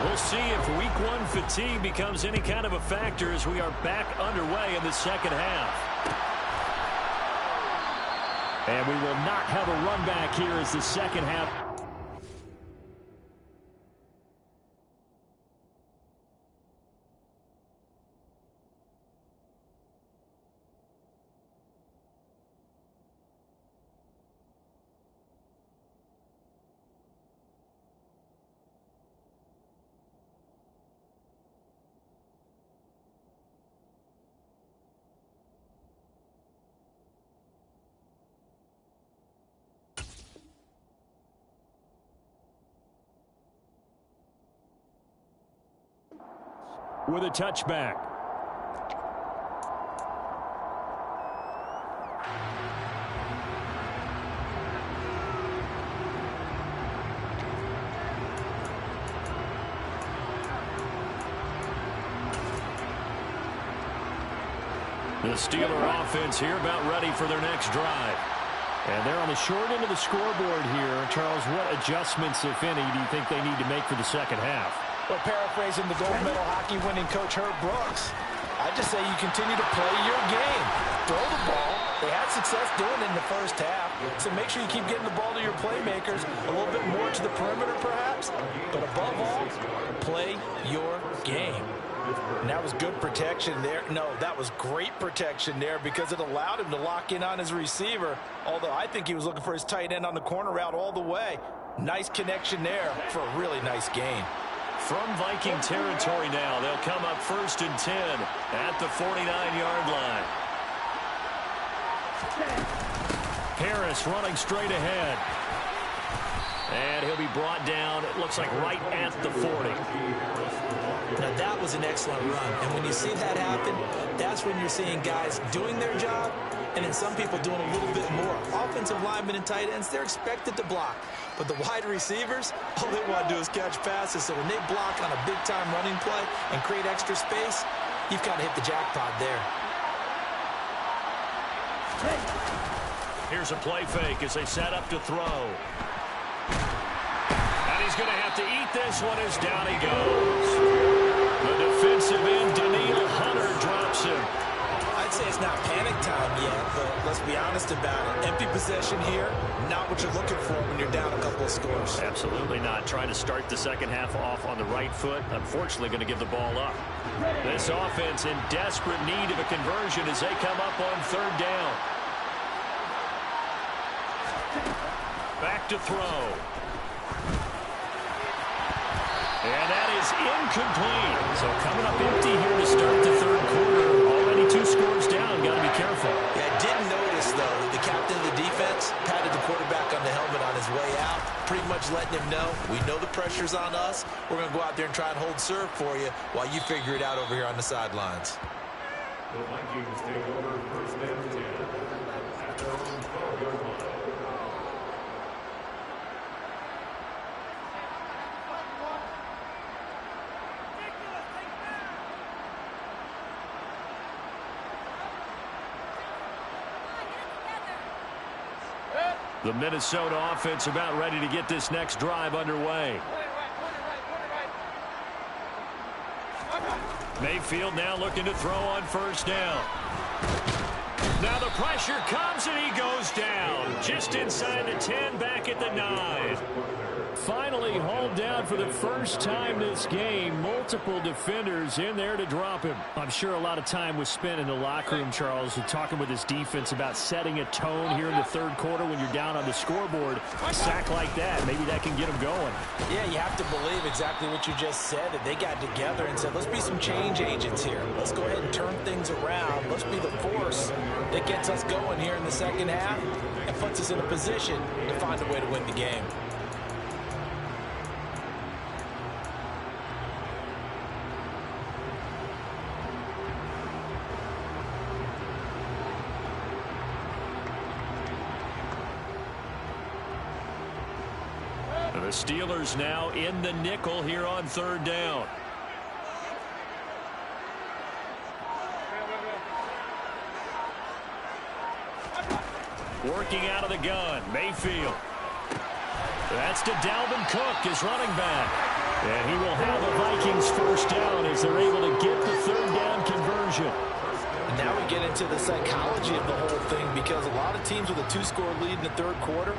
We'll see if week 1 fatigue becomes any kind of a factor as we are back underway in the second half. And we will not have a run back here as the second half. With a touchback. The Steeler offense here about ready for their next drive. And they're on the short end of the scoreboard here. Charles, what adjustments, if any, do you think they need to make for the second half? Well, paraphrasing the gold medal hockey winning coach Herb Brooks, I just say you continue to play your game. Throw the ball. They had success doing it in the first half, so make sure you keep getting the ball to your playmakers, a little bit more to the perimeter perhaps, but above all, play your game. And that was good protection there. No, that was great protection there because it allowed him to lock in on his receiver, although I think he was looking for his tight end on the corner route all the way. Nice connection there for a really nice gain. From Viking territory now, they'll come up 1st and 10 at the 49-yard line. Harris running straight ahead. And he'll be brought down, it looks like right at the 40. Now that was an excellent run. And when you see that happen, that's when you're seeing guys doing their job and then some people doing a little bit more. Offensive linemen and tight ends, they're expected to block. But the wide receivers, all they want to do is catch passes. So when they block on a big-time running play and create extra space, you've got to hit the jackpot there. Here's a play fake as they set up to throw. And he's going to have to eat this one as down he goes. The defensive end, Daniil Hunter, drops him. I'd say it's not panic time yet, but let's be honest about it. Empty possession here, not what you're looking for when you're down a couple of scores. Absolutely not. Trying to start the second half off on the right foot. Unfortunately, going to give the ball up. This offense in desperate need of a conversion as they come up on third down. Back to throw. And that is incomplete. So coming up empty here to start the third quarter. Already 2 scores down. Got to be careful. Yeah, I did notice, though, that the captain of the defense patted the quarterback on the helmet on his way out, pretty much letting him know, we know the pressure's on us. We're going to go out there and try and hold serve for you while you figure it out over here on the sidelines. The Vikings take over first and 10 at their own 12-yard line. The Minnesota offense about ready to get this next drive underway. Mayfield now looking to throw on first down. Now the pressure comes and he goes down. Just inside the 10, back at the 9. Finally hauled down for the first time this game. Multiple defenders in there to drop him. I'm sure a lot of time was spent in the locker room, Charles, and talking with his defense about setting a tone here in the third quarter when you're down on the scoreboard. A sack like that, maybe that can get them going. Yeah, you have to believe exactly what you just said, that they got together and said, let's be some change agents here. Let's go ahead and turn things around. Let's be the force that gets us going here in the second half and puts us in a position to find a way to win the game. The Steelers now in the nickel here on third down. Working out of the gun, Mayfield. That's to Dalvin Cook, his running back. And he will have the Vikings first down as they're able to get the third down conversion. And now we get into the psychology of the whole thing, because a lot of teams with a 2-score lead in the third quarter,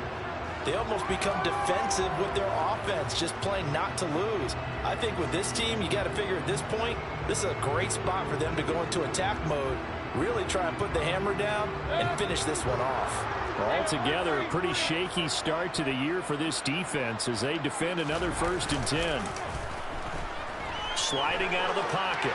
they almost become defensive with their offense, just playing not to lose. I think with this team, you got to figure at this point, this is a great spot for them to go into attack mode, really try and put the hammer down and finish this one off. Altogether, a pretty shaky start to the year for this defense as they defend another 1st and 10. Sliding out of the pocket.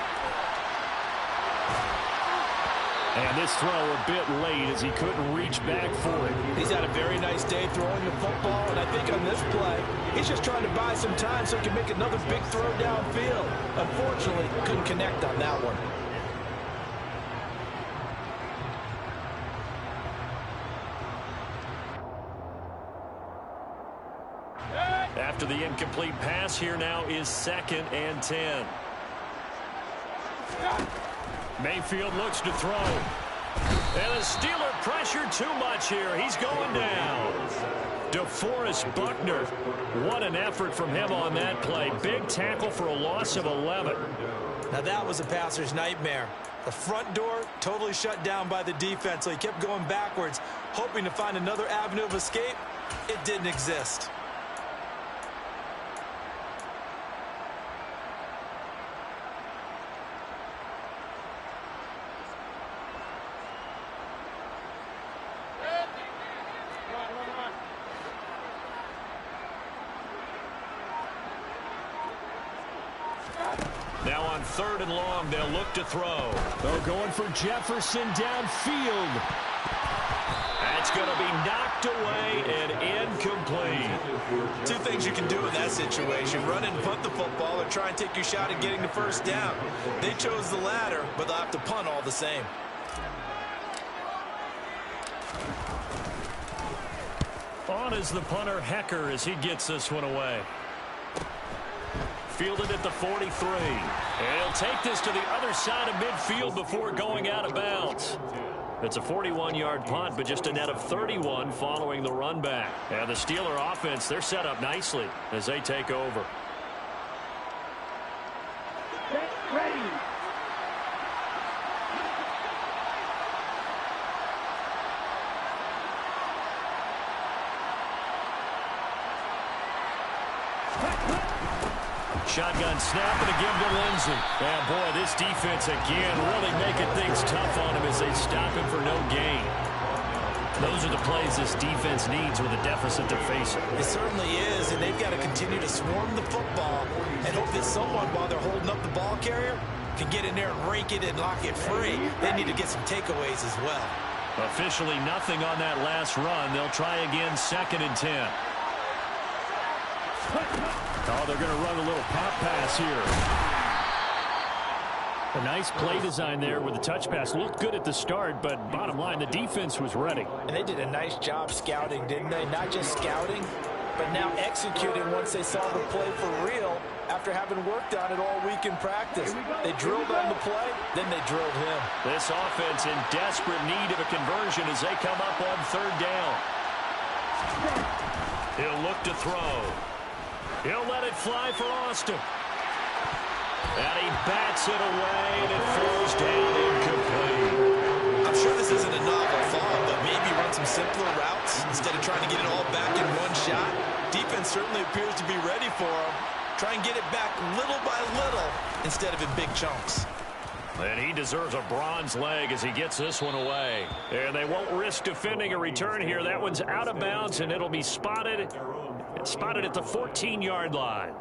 And this throw a bit late as he couldn't reach back for it. He's had a very nice day throwing the football, and I think on this play, he's just trying to buy some time so he can make another big throw downfield. Unfortunately, couldn't connect on that one. After the incomplete pass, here now is 2nd and 10. Mayfield looks to throw. And the Steeler pressure too much here. He's going down. DeForest Buckner. What an effort from him on that play. Big tackle for a loss of 11. Now that was a passer's nightmare. The front door totally shut down by the defense, so he kept going backwards, hoping to find another avenue of escape. It didn't exist. Now on 3rd and long, they'll look to throw. They're going for Jefferson downfield. That's going to be knocked away and incomplete. 2 things you can do in that situation: run and punt the football, or try and take your shot at getting the first down. They chose the latter, but they'll have to punt all the same. on is the punter, Hecker, as he gets this one away. Fielded at the 43. And he'll take this to the other side of midfield before going out of bounds. It's a 41-yard punt, but just a net of 31 following the run back. And the Steeler offense, they're set up nicely as they take over. Ready. Shotgun snap and a give to Lindsey. And boy, this defense again really making things tough on him as they stop him for no gain. Those are the plays this defense needs with the deficit they're facing. It certainly is, and they've got to continue to swarm the football and hope that someone, while they're holding up the ball carrier, can get in there and rake it and lock it free. They need to get some takeaways as well. Officially nothing on that last run. They'll try again, 2nd and 10. Oh, they're going to run a little pop pass here. A nice play design there with the touch pass. Looked good at the start, but bottom line, the defense was ready. And they did a nice job scouting, didn't they? Not just scouting, but now executing once they saw the play for real after having worked on it all week in practice. They drilled on the play, then they drilled him. This offense in desperate need of a conversion as they come up on 3rd down. He'll look to throw. He'll let it fly for Austin. And he bats it away, and it throws down incomplete. I'm sure this isn't a novel thought, but maybe run some simpler routes instead of trying to get it all back in one shot. Defense certainly appears to be ready for him. Try and get it back little by little instead of in big chunks. And he deserves a bronze leg as he gets this one away. And they won't risk defending a return here. That one's out of bounds, and it'll be spotted at the 14-yard line.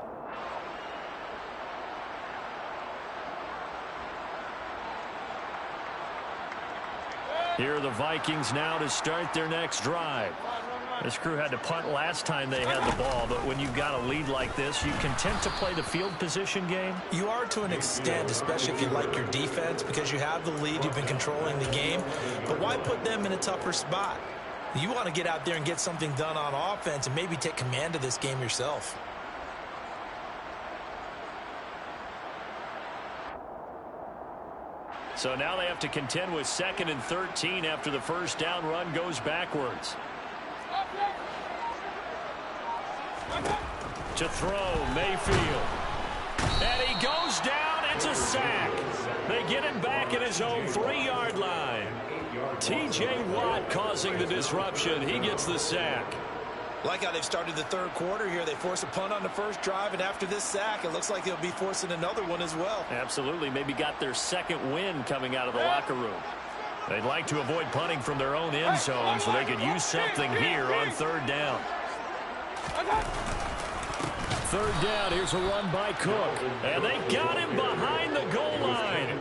Here are the Vikings now to start their next drive. This crew had to punt last time they had the ball, but when you've got a lead like this, you content to play the field position game? You are to an extent, especially if you like your defense, because you have the lead, you've been controlling the game. But why put them in a tougher spot? You want to get out there and get something done on offense and maybe take command of this game yourself. So now they have to contend with 2nd and 13 after the first down run goes backwards. To throw, Mayfield. And he goes down. It's a sack. They get him back at his own 3-yard line. T.J. Watt causing the disruption. He gets the sack. Like how they've started the 3rd quarter here. They force a punt on the first drive, and after this sack, it looks like they'll be forcing another one as well. Absolutely. Maybe got their 2nd win coming out of the locker room. They'd like to avoid punting from their own end zone so they could use something here on 3rd down. 3rd down. Here's a run by Cook. And they got him behind the goal line.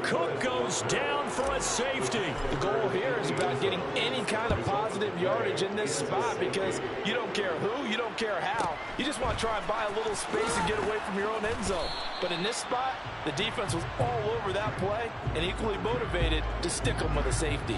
Cook goes down for a safety. The goal here is about getting any kind of positive yardage in this spot because you don't care who, you don't care how. You just want to try and buy a little space and get away from your own end zone. But in this spot, the defense was all over that play and equally motivated to stick them with a safety.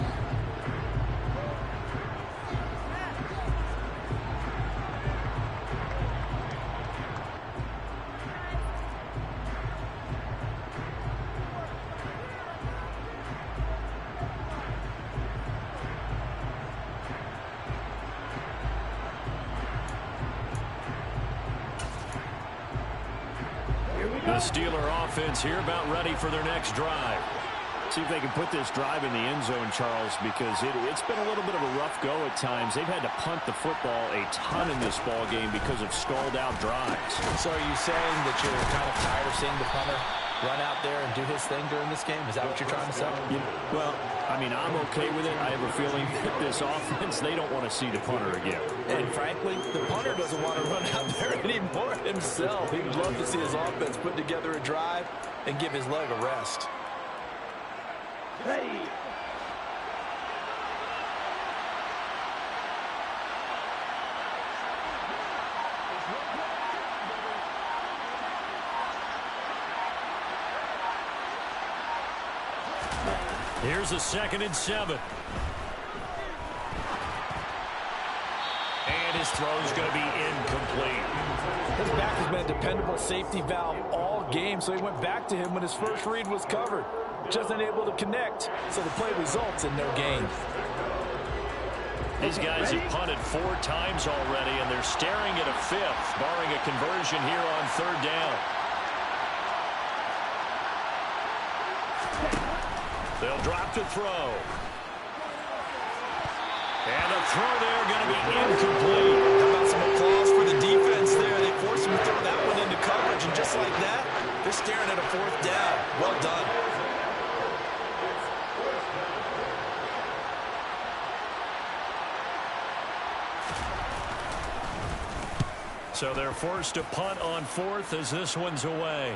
The Steeler offense here about ready for their next drive. See if they can put this drive in the end zone, Charles, because it's been a little bit of a rough go at times. They've had to punt the football a ton in this ball game because of stalled out drives. So are you saying that you're kind of tired of seeing the punter run out there and do his thing during this game? Is that what you're trying to say? Well, I mean, I'm okay with it. I have a feeling that this offense, they don't want to see the punter again. And frankly, the punter doesn't want to run out there anymore himself. He'd love to see his offense put together a drive and give his leg a rest. Ready. Here's a 2nd and 7. his throw is going to be incomplete. His back has been a dependable safety valve all game, so he went back to him when his first read was covered. Just unable to connect, so the play results in no gain. These guys have punted 4 times already, and they're staring at a 5th, barring a conversion here on 3rd down. They'll drop to throw. And the throw there going to be incomplete. How about some applause for the defense there? They forced him to throw that one into coverage, and just like that, they're staring at a 4th down. Well done. So they're forced to punt on 4th as this one's away.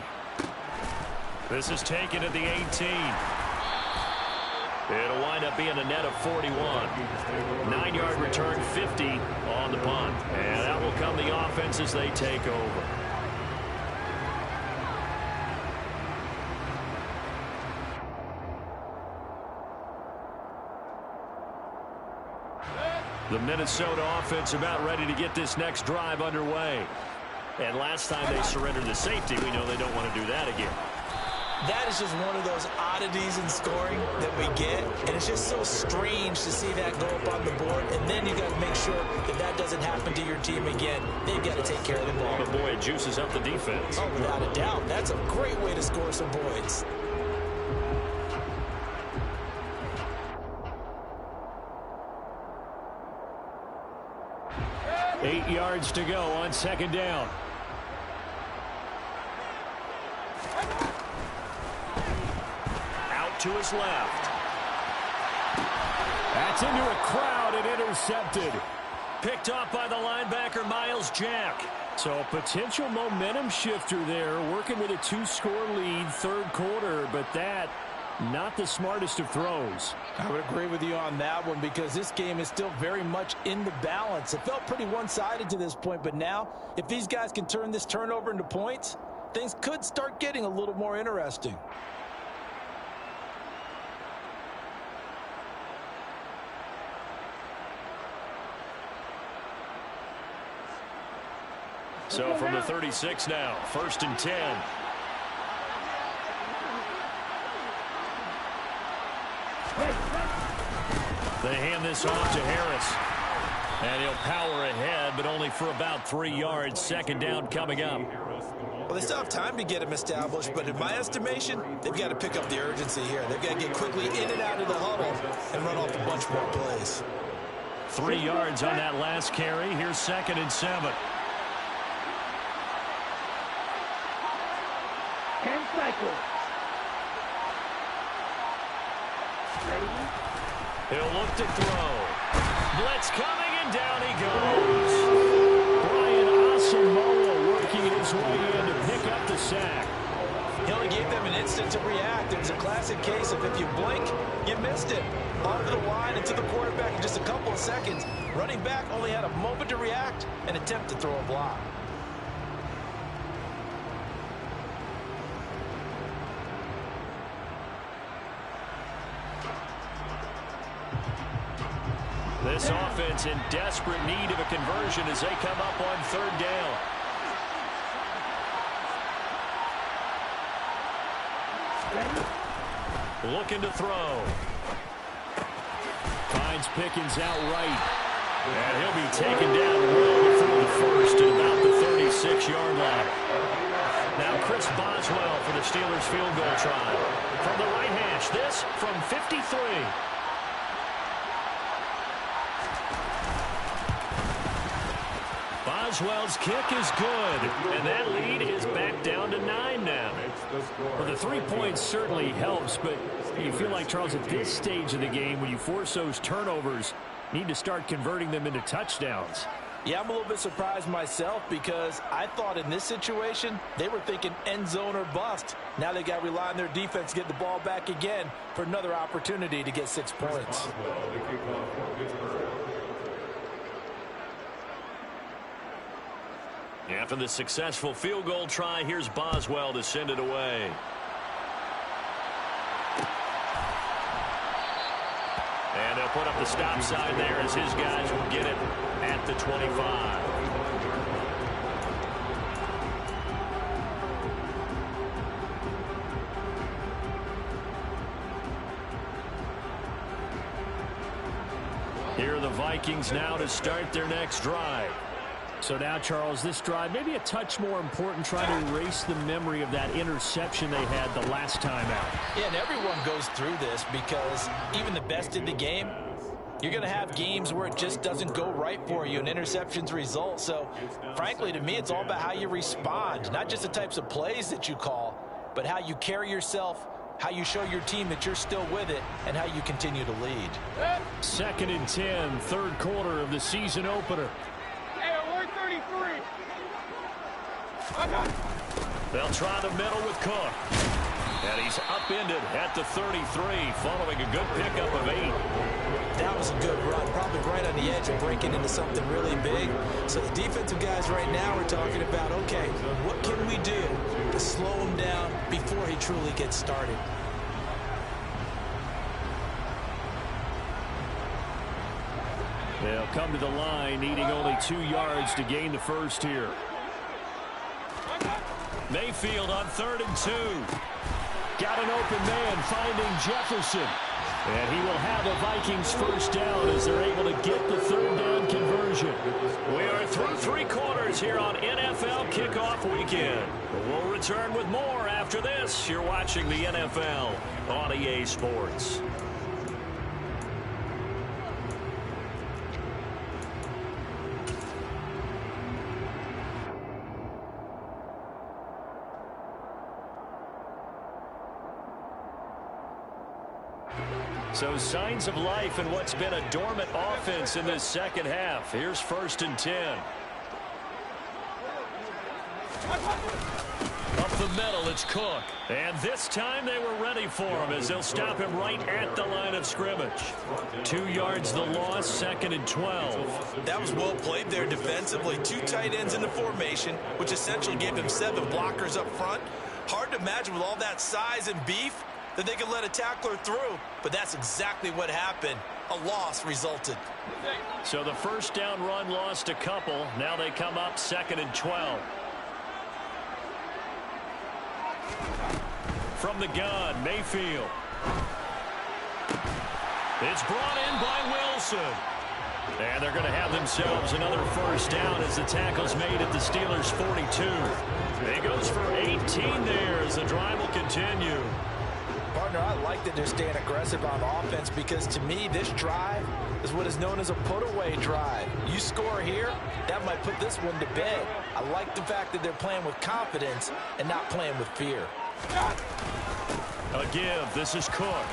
This is taken at the 18. It'll wind up being a net of 41. 9-yard return, 50 on the punt. And that will come the offense as they take over. The Minnesota offense about ready to get this next drive underway. And last time they surrendered the safety, we know they don't want to do that again. That is just one of those oddities in scoring that we get, and it's just so strange to see that go up on the board, and then you got to make sure that that doesn't happen to your team again. They've got to take care of the ball. But boy, it juices up the defense. Oh, without a doubt. That's a great way to score some points. Eight yards to go on 2nd down. To his left. That's into a crowd and intercepted. Picked off by the linebacker, Miles Jack. So a potential momentum shifter there, working with a 2-score lead, 3rd quarter, but that, not the smartest of throws. I would agree with you on that one because this game is still very much in the balance. It felt pretty one-sided to this point, but now, if these guys can turn this turnover into points, things could start getting a little more interesting. So from the 36 now, 1st and 10. They hand this off to Harris. And he'll power ahead, but only for about 3 yards. 2nd down coming up. Well, they still have time to get him established, but in my estimation, they've got to pick up the urgency here. They've got to get quickly in and out of the huddle and run off a bunch more plays. 3 yards on that last carry. Here's 2nd and 7. 10 cycles. He'll look to throw. Blitz coming, and down he goes. Brian Asamoah working his way in to pick up the sack. He only gave them an instant to react. It was a classic case of if you blink, you missed it. Onto the line and to the quarterback in just a couple of seconds. Running back only had a moment to react and attempt to throw a block. This offense in desperate need of a conversion as they come up on 3rd down. Looking to throw. Finds Pickens outright. And he'll be taken down well before the 1st at about the 36-yard line. Now Chris Boswell for the Steelers field goal try. From the right hash, this from 53. Boswell's kick is good, and that lead is back down to 9 now. Well, the 3 points certainly helps, but you feel like, Charles, at this stage of the game, when you force those turnovers, need to start converting them into touchdowns. Yeah, I'm a little bit surprised myself because I thought in this situation, they were thinking end zone or bust. Now they got to rely on their defense to get the ball back again for another opportunity to get 6 points. After the successful field goal try, here's Boswell to send it away. And they'll put up the stop sign there as his guys will get it at the 25. Here are the Vikings now to start their next drive. So now, Charles, this drive maybe a touch more important, trying to erase the memory of that interception they had the last time out. Yeah, and everyone goes through this because even the best in the game, you're going to have games where it just doesn't go right for you and interceptions result. So, frankly, to me, it's all about how you respond, not just the types of plays that you call, but how you carry yourself, how you show your team that you're still with it, and how you continue to lead. 2nd and 10, third quarter of the season opener. They'll try the middle with Cook. And he's upended at the 33 following a good pickup of 8. That was a good run, probably right on the edge of breaking into something really big. So the defensive guys right now are talking about, okay, what can we do to slow him down before he truly gets started? They'll come to the line, needing only 2 yards to gain the first here. Mayfield on 3rd and 2. Got an open man, finding Jefferson. And he will have a Vikings first down as they're able to get the 3rd down conversion. We are through 3 quarters here on NFL Kickoff Weekend. We'll return with more after this. You're watching the NFL on EA Sports. So signs of life in what's been a dormant offense in this second half. Here's 1st and 10. Up the middle, it's Cook. And this time they were ready for him as they'll stop him right at the line of scrimmage. 2 yards the loss, 2nd and 12. That was well played there defensively. 2 tight ends in the formation, which essentially gave him 7 blockers up front. Hard to imagine with all that size and beef that they could let a tackler through, but that's exactly what happened. A loss resulted. So the first down run lost a couple. Now they come up 2nd and 12. From the gun, Mayfield. It's brought in by Wilson. And they're going to have themselves another first down as the tackle's made at the Steelers' 42. It goes for 18 there as the drive will continue. Partner, I like that they're staying aggressive on offense because, to me, this drive is what is known as a put-away drive. You score here, that might put this one to bed. I like the fact that they're playing with confidence and not playing with fear. A give. This is Cook.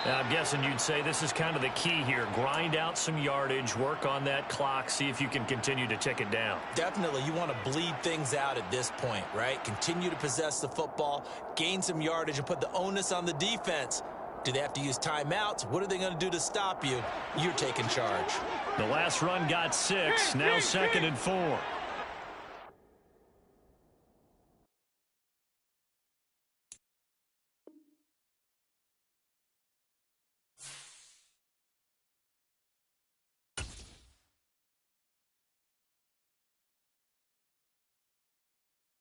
Now, I'm guessing you'd say this is kind of the key here. Grind out some yardage, work on that clock, see if you can continue to tick it down. Definitely, you want to bleed things out at this point, right? Continue to possess the football, gain some yardage, and put the onus on the defense. Do they have to use timeouts? What are they going to do to stop you? You're taking charge. The last run got 6, now 2nd and 4.